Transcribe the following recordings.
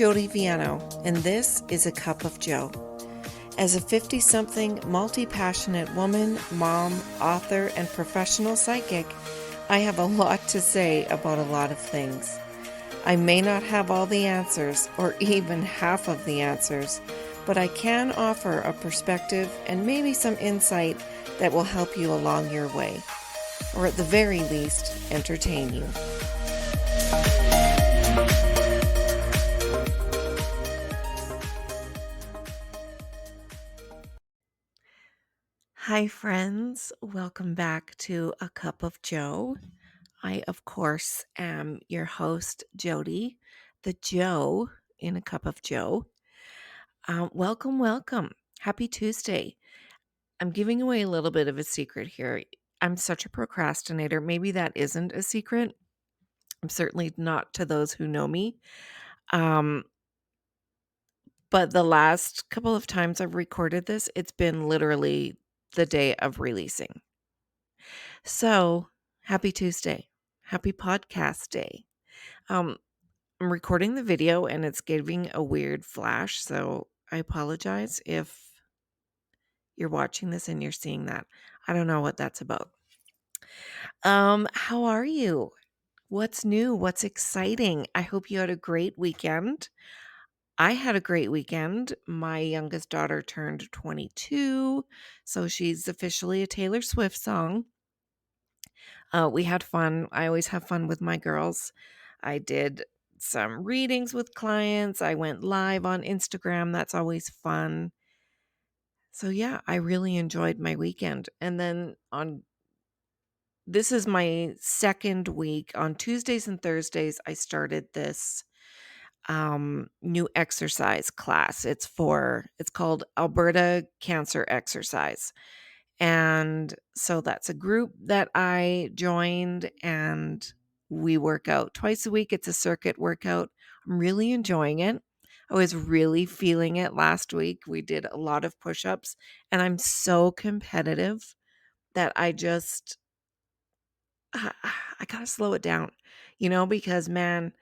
Jody Viano, and this is A Cup of Joe. As a 50-something, multi-passionate woman, mom, author, and professional psychic, I have a lot to say about a lot of things. I may not have all the answers, or even half of the answers, but I can offer a perspective and maybe some insight that will help you along your way, or at the very least, entertain you. Hi friends, welcome back to A Cup of Joe. I, of course, am your host, Jody, the Joe in A Cup of Joe. Welcome. Happy Tuesday. I'm giving away a little bit of a secret here. I'm such a procrastinator. Maybe that isn't a secret. I'm certainly not to those who know me. But the last couple of times I've recorded this, it's been literally the day of releasing. So, happy Tuesday. Happy podcast day. I'm recording the video and it's giving a weird flash, so I apologize if you're watching this and you're seeing that. I don't know what that's about. How are you? What's new? What's exciting? I hope you had a great weekend. I had a great weekend. My youngest daughter turned 22, so she's officially a Taylor Swift song. We had fun. I always have fun with my girls. I did some readings with clients. I went live on Instagram. That's always fun. So yeah, I really enjoyed my weekend. And then this is my second week. On Tuesdays and Thursdays, I started this new exercise class. It's called Alberta Cancer Exercise. And so that's a group that I joined and we work out twice a week. It's a circuit workout. I'm really enjoying it. I was really feeling it last week. We did a lot of push-ups and I'm so competitive that I got to slow it down, because man,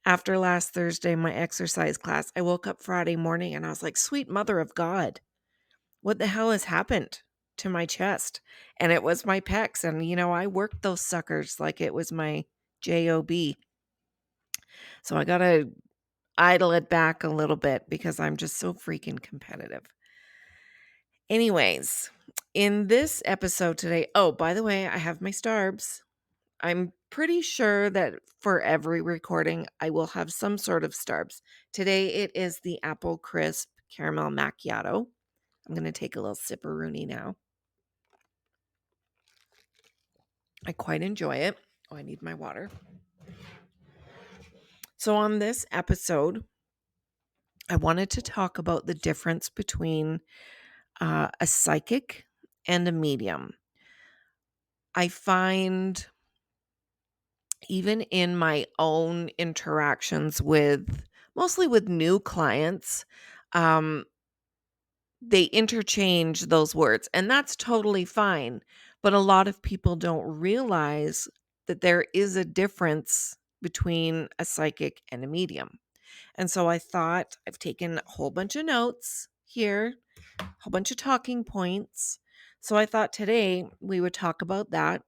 after last Thursday, my exercise class, I woke up Friday morning and I was like, sweet mother of God, what the hell has happened to my chest? And it was my pecs. And, I worked those suckers like it was my job. So I got to idle it back a little bit because I'm just so freaking competitive. Anyways, in this episode today, oh, by the way, I have my Starbs. I'm pretty sure that for every recording, I will have some sort of Starbs. Today, it is the Apple Crisp Caramel Macchiato. I'm going to take a little sipperoonie now. I quite enjoy it. Oh, I need my water. So on this episode, I wanted to talk about the difference between a psychic and a medium. I find even in my own interactions mostly with new clients, they interchange those words, and that's totally fine. But a lot of people don't realize that there is a difference between a psychic and a medium. And so I thought I've taken a whole bunch of notes here, a whole bunch of talking points. So I thought today we would talk about that.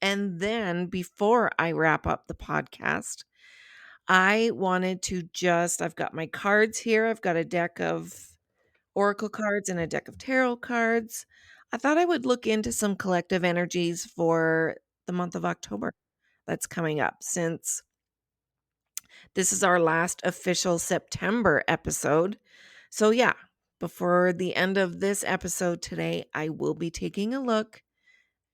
And then before I wrap up the podcast, I wanted to I've got my cards here. I've got a deck of oracle cards and a deck of tarot cards. I thought I would look into some collective energies for the month of October that's coming up, since this is our last official September episode. So yeah, before the end of this episode today, I will be taking a look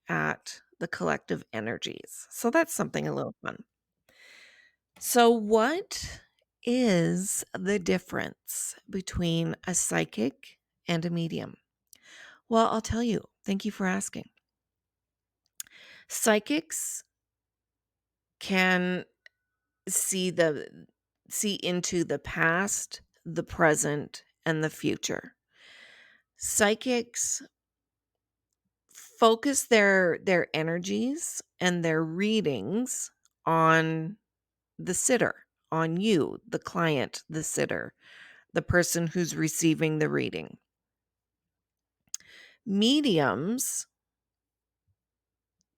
at the collective energies. So that's something a little fun. So what is the difference between a psychic and a medium? Well, I'll tell you. Thank you for asking. Psychics can see into the past, the present, and the future. Psychics focus their energies and their readings on the sitter, on you, the client, the sitter, the person who's receiving the reading. Mediums,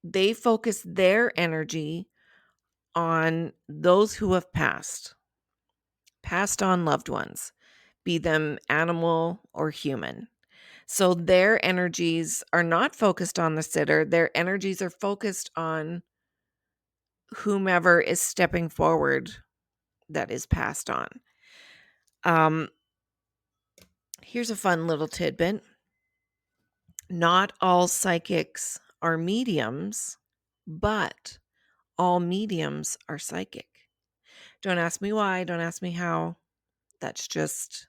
they focus their energy on those who have passed on loved ones, be them animal or human. So their energies are not focused on the sitter. Their energies are focused on whomever is stepping forward that is passed on. Um, Here's a fun little tidbit. Not all psychics are mediums, but all mediums are psychic. Don't ask me why, don't ask me how. That's just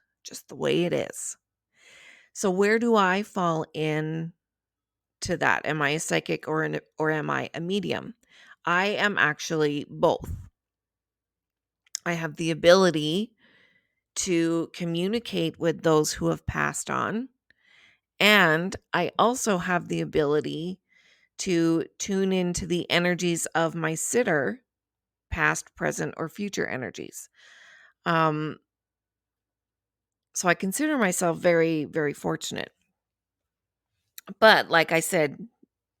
the way it is. So where do I fall in to that? Am I a psychic or am I a medium? I am actually both. I have the ability to communicate with those who have passed on, and I also have the ability to tune into the energies of my sitter, past, present, or future energies. Um, so I consider myself very, very fortunate. But like I said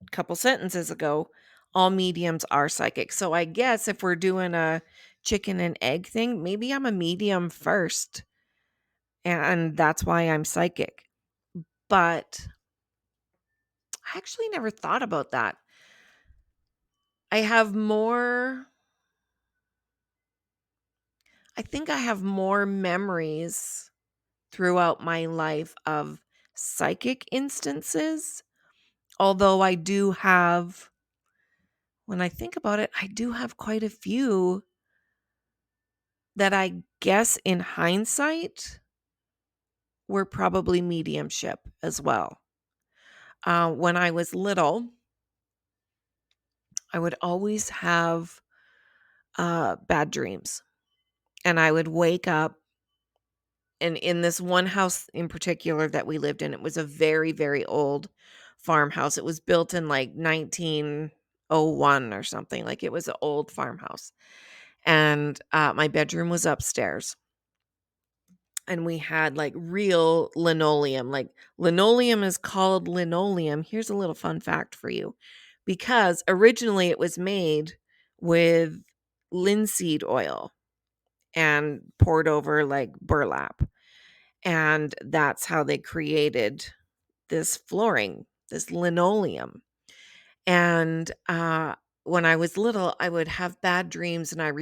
a couple sentences ago, all mediums are psychic. So I guess if we're doing a chicken and egg thing, maybe I'm a medium first, and that's why I'm psychic. But I actually never thought about that. I have more I think I have more memories throughout my life of psychic instances, although I do have, when I think about it, I do have quite a few that I guess in hindsight were probably mediumship as well. When I was little, I would always have bad dreams, and I would wake up. And in this one house in particular that we lived in, it was a very, very old farmhouse. It was built in like 1901 or something. Like, it was an old farmhouse. And my bedroom was upstairs. And we had like real linoleum. Like, linoleum is called linoleum. Here's a little fun fact for you. Because originally it was made with linseed oil and poured over like burlap. And that's how they created this flooring, this linoleum. And when I was little, I would have bad dreams. And I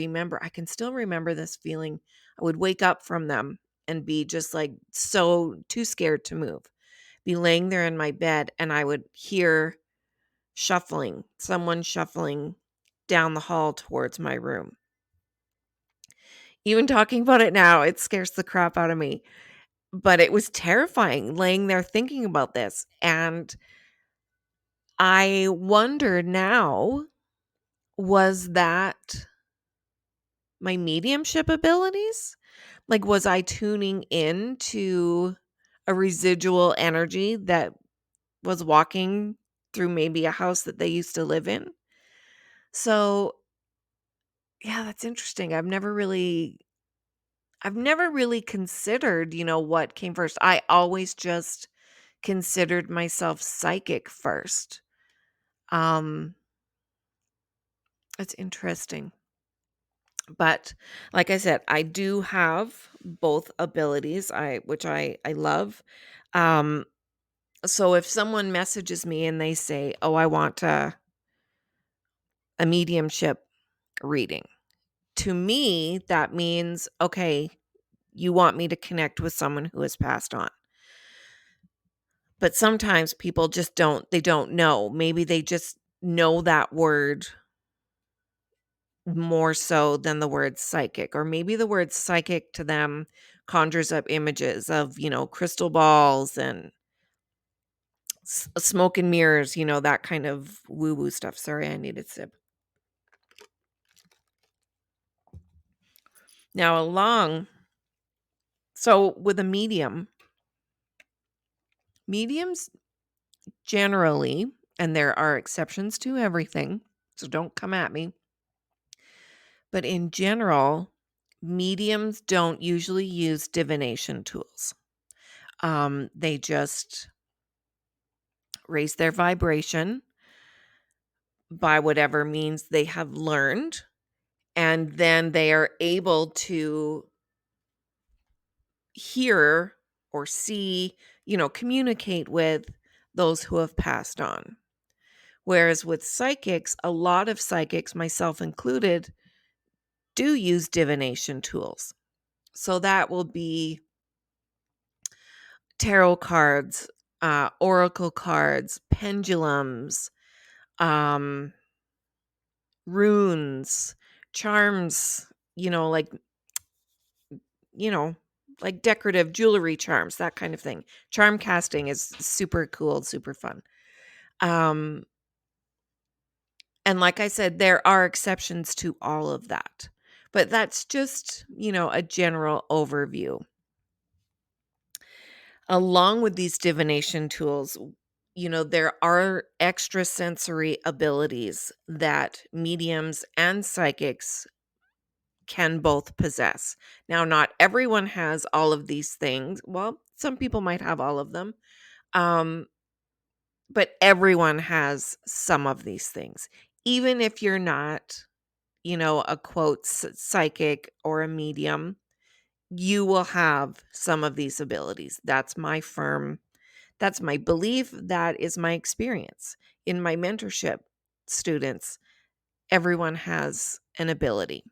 can still remember this feeling. I would wake up from them and be just like so too scared to move, be laying there in my bed, and I would hear someone shuffling down the hall towards my room. Even talking about it now, it scares the crap out of me. But it was terrifying laying there thinking about this, and I wonder now, was that my mediumship abilities? Like, was I tuning in to a residual energy that was walking through maybe a house that they used to live in? So, yeah, that's interesting. I've never really considered, what came first. I always just considered myself psychic first. Um, it's interesting. But like I said, I do have both abilities, which I love. Um, so if someone messages me and they say, "Oh, I want a mediumship reading," to me that means, okay, you want me to connect with someone who has passed on. But sometimes people just don't know. Maybe they just know that word more so than the word psychic, or maybe the word psychic to them conjures up images of, crystal balls and smoke and mirrors, that kind of woo-woo stuff. Sorry, I needed a sip. Now, so with a mediums generally, and there are exceptions to everything, so don't come at me, but in general, Mediums don't usually use divination tools. They just raise their vibration by whatever means they have learned, and then they are able to hear or see, communicate with those who have passed on. Whereas with psychics, a lot of psychics, myself included, do use divination tools. So that will be tarot cards, oracle cards, pendulums, um, runes, charms, you know, like, you know, like decorative jewelry charms, that kind of thing. Charm casting is super cool, super fun. Um, and like I said, there are exceptions to all of that. But that's just, a general overview. Along with these divination tools, there are extrasensory abilities that mediums and psychics can both possess. Now, not everyone has all of these things. Well, some people might have all of them. Um, but everyone has some of these things. Even if you're not, a quote psychic or a medium, you will have some of these abilities. That's my belief. That is my experience. In my mentorship students, everyone has an ability,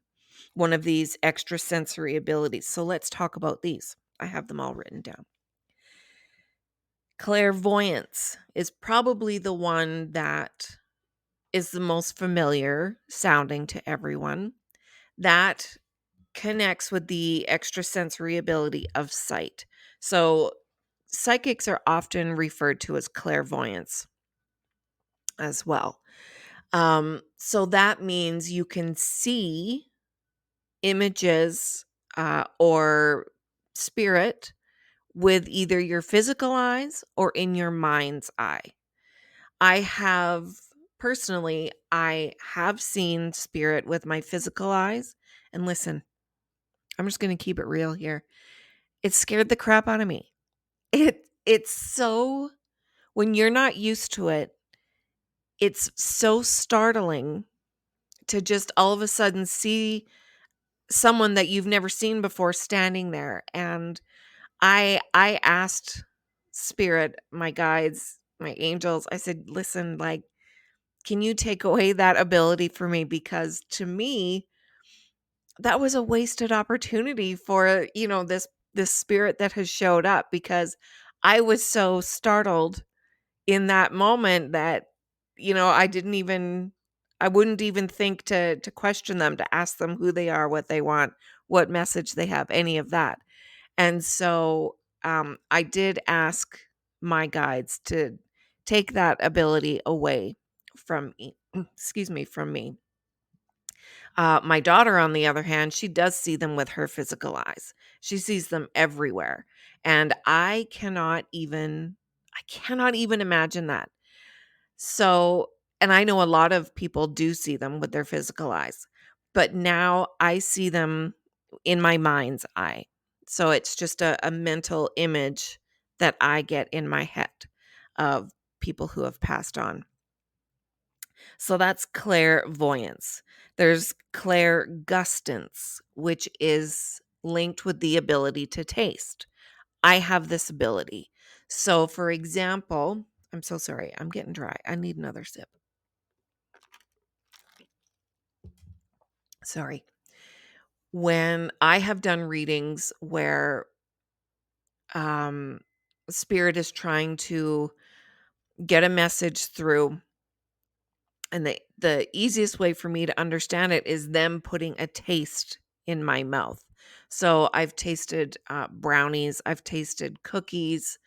one of these extrasensory abilities. So let's talk about these. I have them all written down. Clairvoyance is probably the one that is the most familiar sounding to everyone. That connects with the extrasensory ability of sight. So psychics are often referred to as clairvoyants as well. So that means you can see images or spirit with either your physical eyes or in your mind's eye. I have seen spirit with my physical eyes. And listen, I'm just going to keep it real here. It scared the crap out of me. It's so, when you're not used to it, it's so startling to just all of a sudden see someone that you've never seen before standing there. And I asked spirit, my guides, my angels, I said, listen, like, can you take away that ability for me? Because to me, that was a wasted opportunity for, this spirit that has showed up, because I was so startled in that moment that, I wouldn't even think to question them, to ask them who they are, what they want, what message they have, any of that. And so I did ask my guides to take that ability away from me, excuse me, from me. My daughter, on the other hand, she does see them with her physical eyes. She sees them everywhere. And I cannot even imagine that. So, and I know a lot of people do see them with their physical eyes, but now I see them in my mind's eye. So it's just a mental image that I get in my head of people who have passed on. So that's clairvoyance. There's clairgustance, which is linked with the ability to taste. I have this ability. So, for example, I'm so sorry, I'm getting dry. I need another sip. Sorry. When I have done readings where um, spirit is trying to get a message through, and the easiest way for me to understand it is them putting a taste in my mouth. So I've tasted brownies, I've tasted cookies,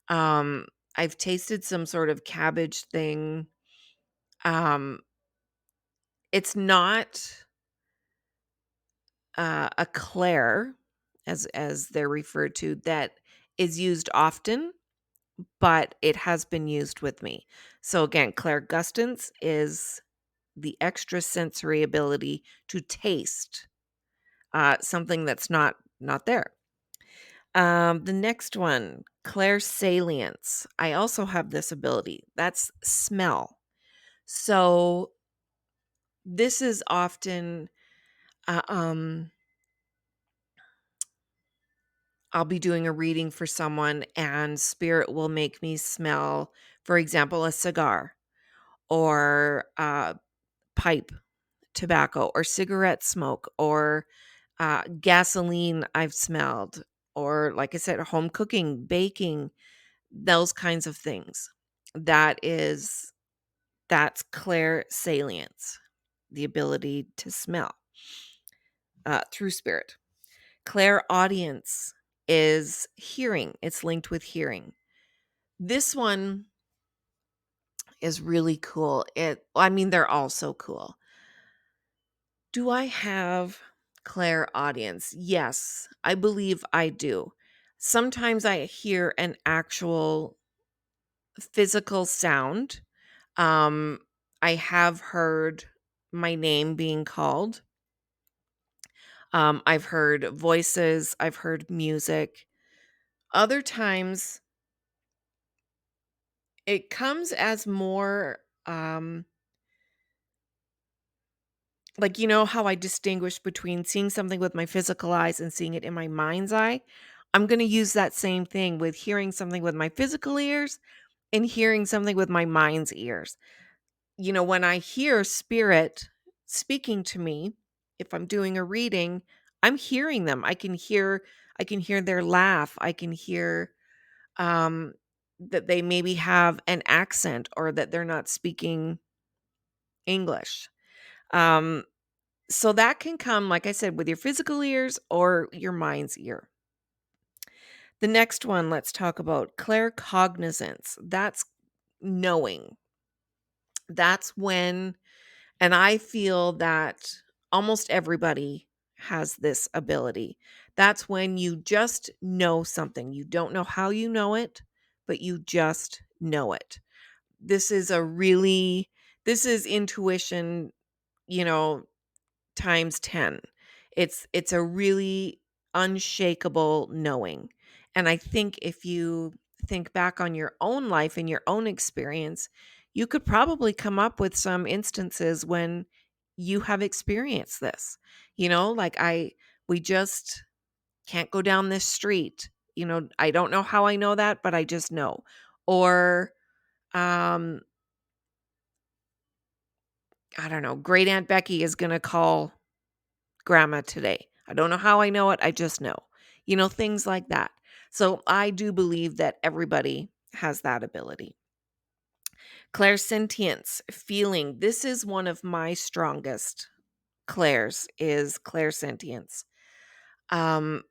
um, I've tasted some sort of cabbage thing. Um, it's not a clair, as they're referred to, that is used often, but it has been used with me. So again, clairgustance is the extrasensory ability to taste something that's not there. The next one, clairsalience. I also have this ability. That's smell. So this is often, uh, um, I'll be doing a reading for someone, and spirit will make me smell, for example, a cigar or pipe tobacco or cigarette smoke or gasoline I've smelled, or like I said, home cooking, baking, those kinds of things. That is that's clairsalience, the ability to smell through spirit. Clairaudience is hearing. It's linked with hearing. This one is really cool. I mean, they're all so cool. Do I have clairaudience? Yes, I believe I do. Sometimes I hear an actual physical sound. Um, I have heard my name being called. I've heard voices, I've heard music. Other times it comes as more like, how I distinguish between seeing something with my physical eyes and seeing it in my mind's eye? I'm going to use that same thing with hearing something with my physical ears and hearing something with my mind's ears. When I hear spirit speaking to me, if I'm doing a reading, I'm hearing them. I can hear their laugh. I can hear um that they maybe have an accent or that they're not speaking English. Um so that can come, like I said, with your physical ears or your mind's ear. The next one, let's talk about claircognizance. That's knowing. That's when, and I feel that almost everybody has this ability. That's when you just know something. You don't know how you know it, but you just know it. This is this is intuition, you know, times 10. It's a really unshakable knowing. And I think if you think back on your own life and your own experience, you could probably come up with some instances when you have experienced this. Like we just can't go down this street. I don't know how I know that, but I just know. Or um I don't know, great Aunt Becky is going to call grandma today. I don't know how I know it. I just know. Things like that. So I do believe that everybody has that ability. Clairsentience, feeling. This is one of my strongest clairs is clairsentience. Um,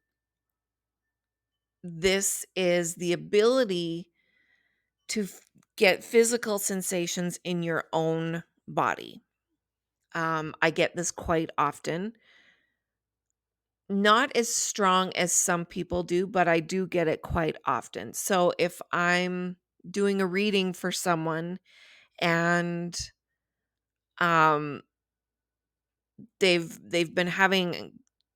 this is the ability to get physical sensations in your own body. I get this quite often. Not as strong as some people do, but I do get it quite often. So if I'm doing a reading for someone and um they've been having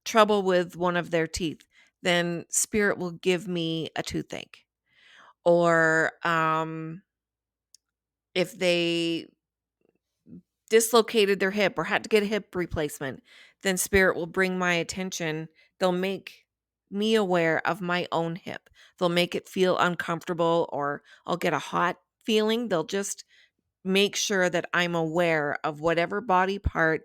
trouble with one of their teeth, then spirit will give me a toothache. Or if they dislocated their hip or had to get a hip replacement, then spirit will bring my attention. They'll make me aware of my own hip. They'll make it feel uncomfortable, or I'll get a hot feeling. They'll just make sure that I'm aware of whatever body part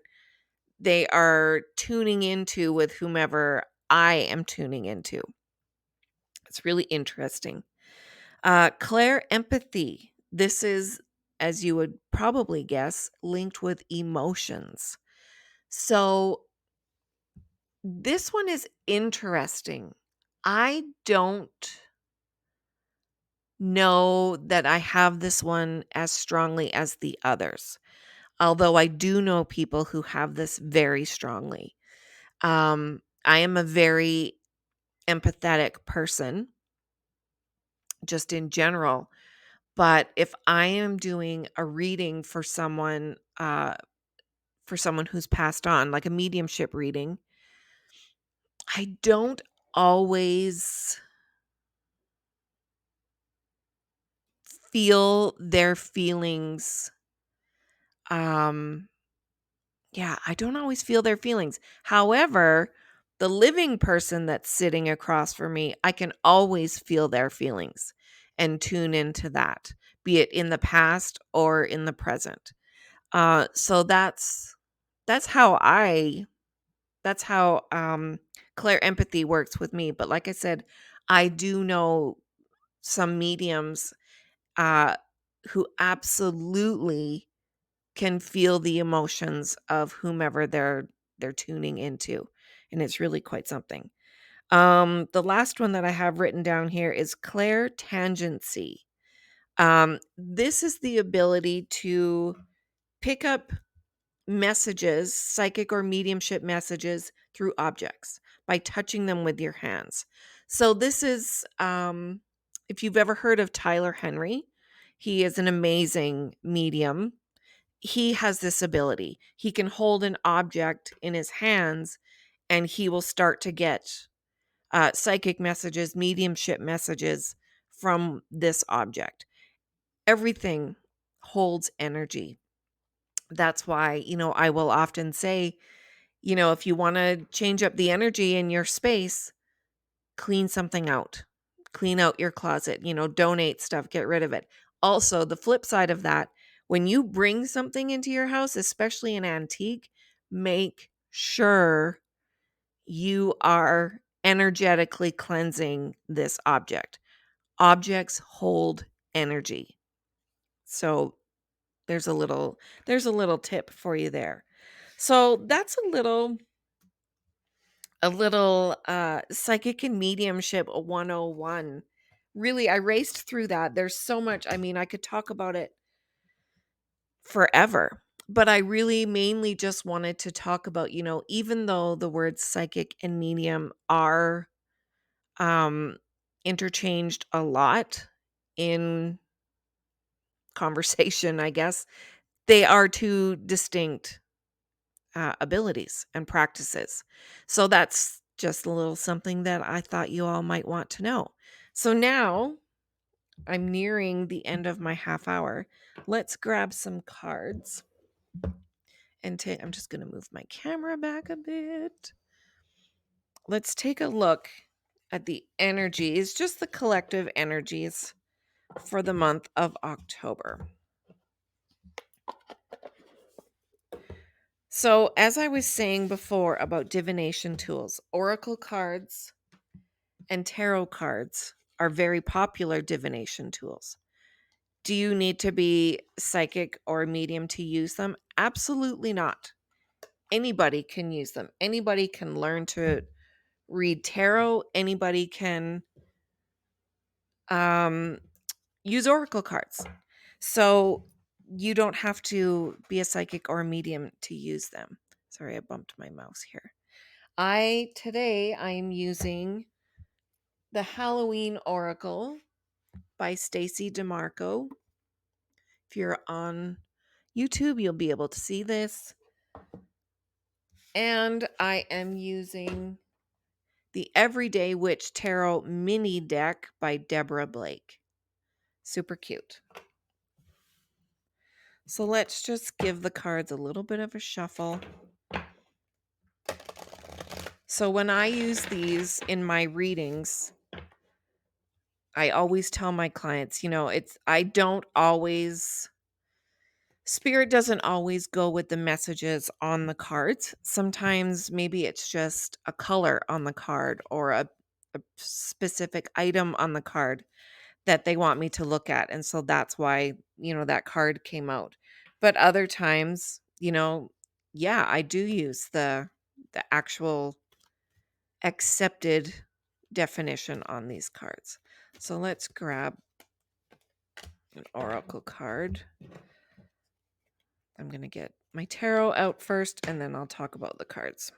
they are tuning into with whomever I am tuning into. It's really interesting. Claire empathy. This is, as you would probably guess, linked with emotions. So this one is interesting. I don't know that I have this one as strongly as the others, although I do know people who have this very strongly. I am a very empathetic person, just in general. But if I am doing a reading for someone who's passed on, like a mediumship reading, I don't always feel their feelings. Um, yeah, I don't always feel their feelings. However, the living person that's sitting across from me, I can always feel their feelings and tune into that, be it in the past or in the present. So that's how I that's how Claire empathy works with me. But like I said, I do know some mediums uh who absolutely can feel the emotions of whomever they're tuning into, and it's really quite something. The last one that I have written down here is Claire tangency. This is the ability to pick up messages, psychic or mediumship messages through objects by touching them with your hands. So this is if you've ever heard of Tyler Henry, he is an amazing medium. He has this ability. He can hold an object in his hands and he will start to get psychic messages, mediumship messages from this object. Everything holds energy. That's why, I will often say, if you want to change up the energy in your space, clean something out. Clean out your closet, donate stuff, get rid of it. Also, the flip side of that, when you bring something into your house, especially an antique, make sure you are energetically cleansing this object. Objects hold energy. So there's a little tip for you there. So that's a little psychic and mediumship 101. Really, I raced through that. There's so much. I mean, I could talk about it forever. But I really mainly just wanted to talk about, even though the words psychic and medium are um interchanged a lot in conversation, I guess, they are two distinct abilities and practices. So that's just a little something that I thought you all might want to know. So now I'm nearing the end of my half hour. Let's grab some cards and I'm just going to move my camera back a bit. Let's take a look at the energies, just the collective energies for the month of October. So, as I was saying before about divination tools, oracle cards and tarot cards are very popular divination tools. Do you need to be psychic or medium to use them? Absolutely not. Anybody can use them. Anybody can learn to read tarot. Anybody can um, use oracle cards. So you don't have to be a psychic or a medium to use them. Sorry, I bumped my mouse here. Today I'm using the Halloween Oracle by Stacy DeMarco. If you're on YouTube, you'll be able to see this. And I am using the Everyday Witch Tarot Mini Deck by Deborah Blake. Super cute. So let's just give the cards a little bit of a shuffle. So when I use these in my readings, I always tell my clients, Spirit doesn't always go with the messages on the cards. Sometimes maybe it's just a color on the card or a specific item on the card that they want me to look at. And so that's why, that card came out. But other times, yeah, I do use the actual accepted definition on these cards. So let's grab an oracle card. I'm going to get my tarot out first, and then I'll talk about the cards.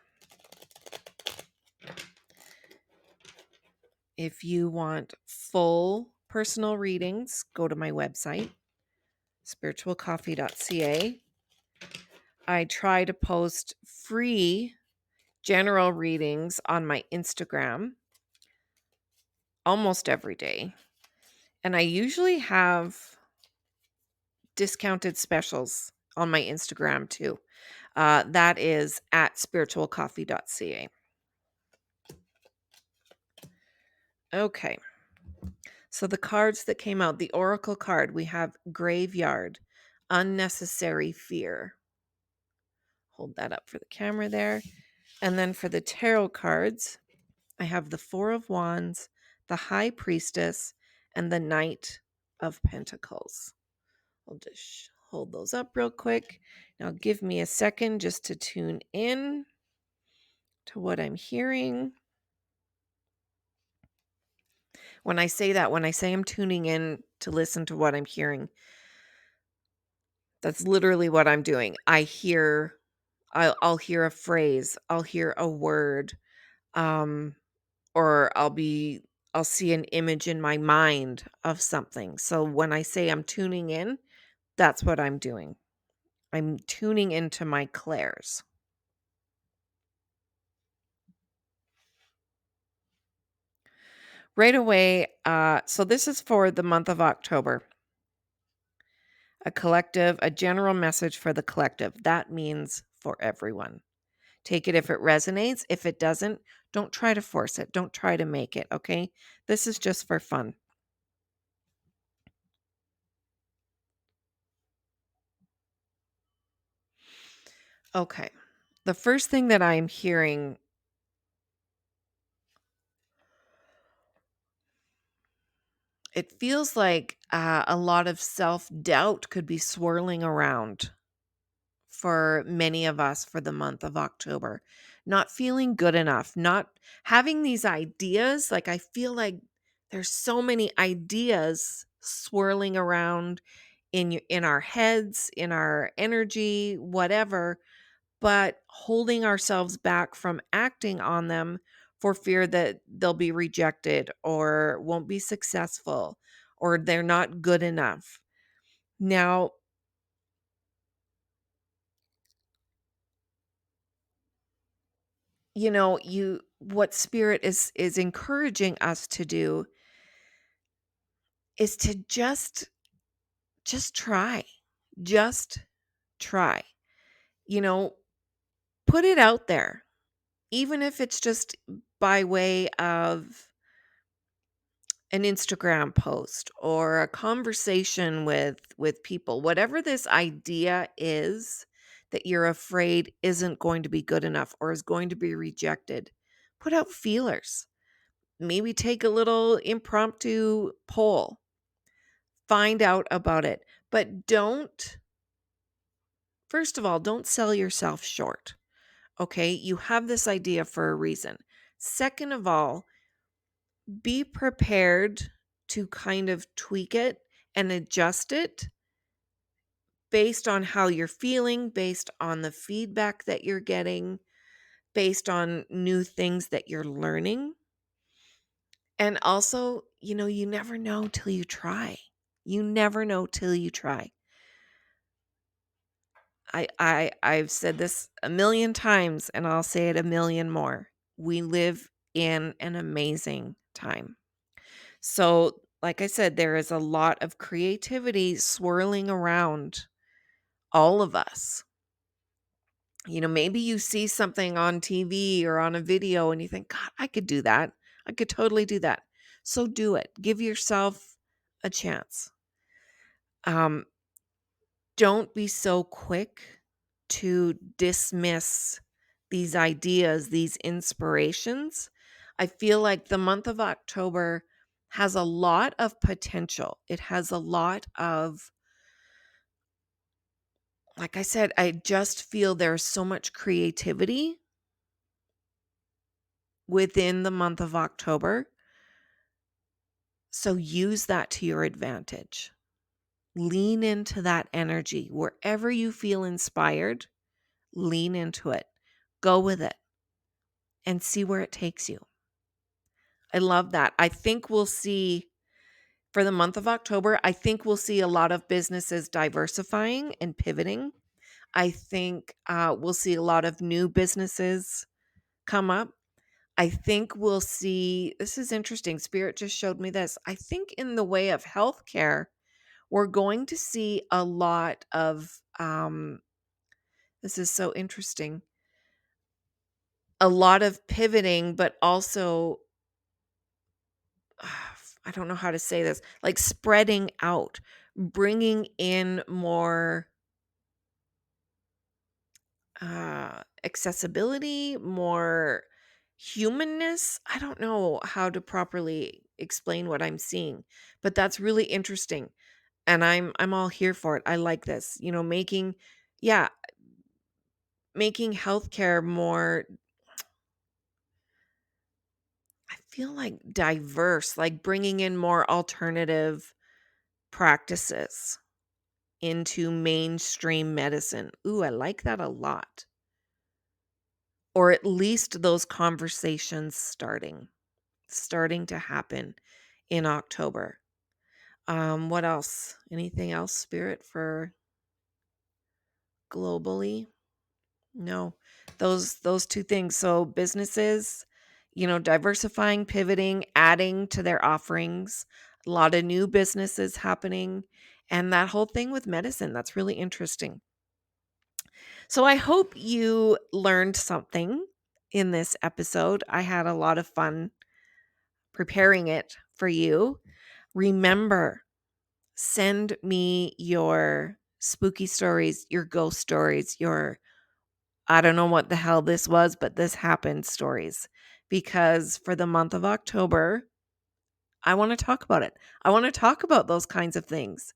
If you want full personal readings, go to my website, spiritualcoffee.ca. I try to post free general readings on my Instagram almost every day. And I usually have discounted specials on my Instagram too. That is at spiritualcoffee.ca. Okay. So the cards that came out, the Oracle card, we have Graveyard, Unnecessary Fear. Hold that up for the camera there. And then for the tarot cards, I have the Four of Wands, the High Priestess, and the Knight of Pentacles. I'll just hold those up real quick. Now give me a second just to tune in to what I'm hearing. When I say that, when I say I'm tuning in to listen to what I'm hearing, that's literally what I'm doing. I'll hear a phrase, I'll hear a word, um, or I'll see an image in my mind of something. So when I say I'm tuning in, that's what I'm doing. I'm tuning into my clairs. Right away, so this is for the month of October. A general message for the collective. That means for everyone. Take it if it resonates. If it doesn't, don't try to force it. Don't try to make it, okay? This is just for fun. Okay. The first thing that I'm hearing, it feels like a lot of self-doubt could be swirling around for many of us for the month of October. Not feeling good enough, not having these ideas. Like I feel like there's so many ideas swirling around in our heads, in our energy, whatever, but holding ourselves back from acting on them for fear that they'll be rejected or won't be successful or they're not good enough. Now, you what spirit is encouraging us to do is to just try. Just try. You know, put it out there. Even if it's just by way of an Instagram post or a conversation with people, whatever this idea is that you're afraid isn't going to be good enough or is going to be rejected, put out feelers. Maybe take a little impromptu poll. Find out about it. But first of all, don't sell yourself short. Okay? You have this idea for a reason. Second of all, be prepared to kind of tweak it and adjust it based on how you're feeling, based on the feedback that you're getting, based on new things that you're learning. And also, you never know till you try. You never know till you try. I've said this a million times and I'll say it a million more. We live in an amazing time. So, like I said, there is a lot of creativity swirling around all of us. Maybe you see something on TV or on a video and you think, God, I could do that. I could totally do that. So do it. Give yourself a chance. Um, don't be so quick to dismiss these ideas, these inspirations. I feel like the month of October has a lot of potential. It has a lot of, like I said, I just feel there's so much creativity within the month of October. So use that to your advantage. Lean into that energy. Wherever you feel inspired, lean into it. Go with it and see where it takes you. I love that. I think we'll see for the month of October, I think we'll see a lot of businesses diversifying and pivoting. I think we'll see a lot of new businesses come up. I think we'll see, this is interesting. Spirit just showed me this. I think in the way of healthcare, we're going to see a lot of, this is so interesting, a lot of pivoting, but also, I don't know how to say this, like spreading out, bringing in more accessibility, more humanness. I don't know how to properly explain what I'm seeing, but that's really interesting. And I'm all here for it. I like this. Yeah, making healthcare more, I feel like diverse, like bringing in more alternative practices into mainstream medicine. Ooh, I like that a lot. Or at least those conversations starting to happen in October. What else? Anything else, Spirit, for globally? No. Those two things. So businesses, diversifying, pivoting, adding to their offerings, a lot of new businesses happening, and that whole thing with medicine, that's really interesting. So I hope you learned something in this episode. I had a lot of fun preparing it for you. Remember, send me your spooky stories, your ghost stories, your I don't know what the hell this was, but this happened stories. Because for the month of October, I want to talk about it. I want to talk about those kinds of things.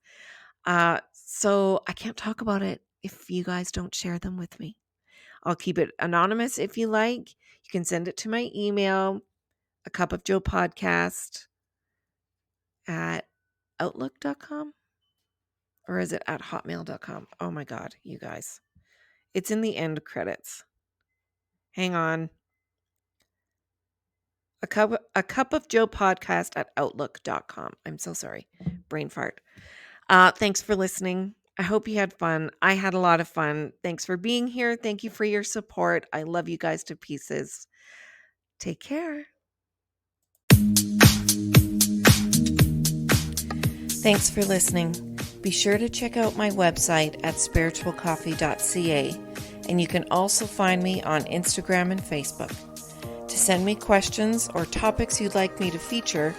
So I can't talk about it if you guys don't share them with me. I'll keep it anonymous if you like. You can send it to my email, a cup of Joe podcast at outlook.com, or is it at hotmail.com? Oh my God, you guys. It's in the end credits. Hang on. A cup of Joe podcast at outlook.com. I'm so sorry. Brain fart. Thanks for listening. I hope you had fun. I had a lot of fun. Thanks for being here. Thank you for your support. I love you guys to pieces. Take care. Thanks for listening. Be sure to check out my website at spiritualcoffee.ca, and you can also find me on Instagram and Facebook. To send me questions or topics you'd like me to feature,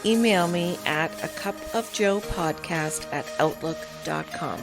email me at acupofjoepodcast@outlook.com.